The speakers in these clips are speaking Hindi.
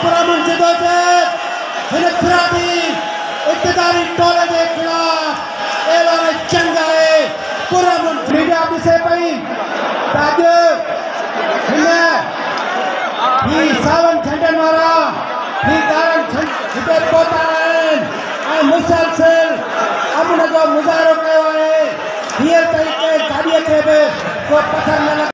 पुरअमन जदोजहद हिन फिरादी इक़्तिदारी टोले जे खिलाफ ऐलान जंग आहे। पुरअमन मीडिया ॾिसे पई त अॼु ही सावन झंडनि वारा ही ॻारनि हिते पहुता आहिनि ऐं मुसलसिल अमन जो मुज़ाहिरो कयो आहे। हींअर ताईं कंहिं गाॾीअ खे बि को पथर न लॻो।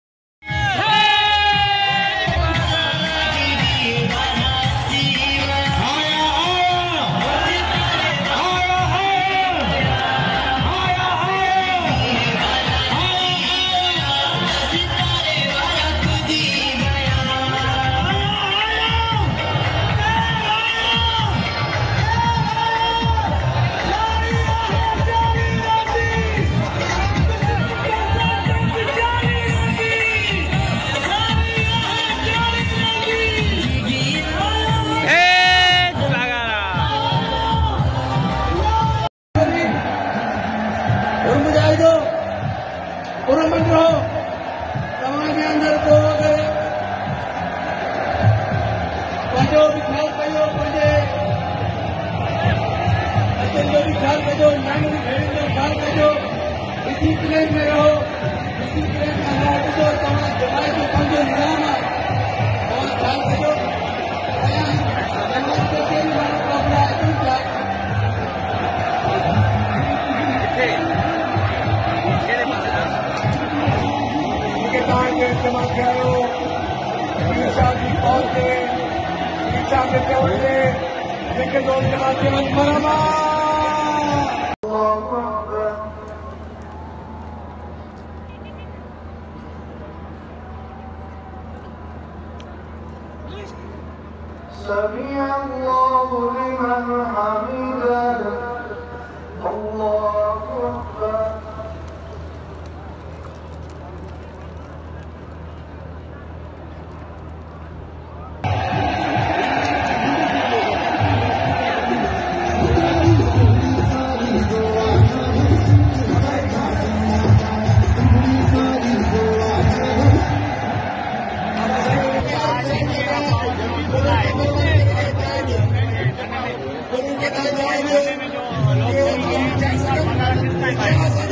पुरअमन रहो तव्हांजे अंदर को अगरि पंहिंजो बि ख़्यालु कयो, पंहिंजे बचनि जो बि ख़्यालु कजो, नियाणियुनि भेणियुनि जो ख़्यालु कजो। डिसिप्लिन में रहो, डिसिप्लिन खां न हटिजो। तव्हां जमात जो पंहिंजो निज़ाम आहे, तव्हां ख़्यालु कजो। ऐं जमात खे कहिड़ी माण्हू क़बूल अचनि था जमा कयो ईसा जी कौल ते ईसा के चवण ते जेके लोग जमा कयो मरहबा। समिअ अल्लाहु लिमन हमिदह। अल्लाहु अकबर। Gracias.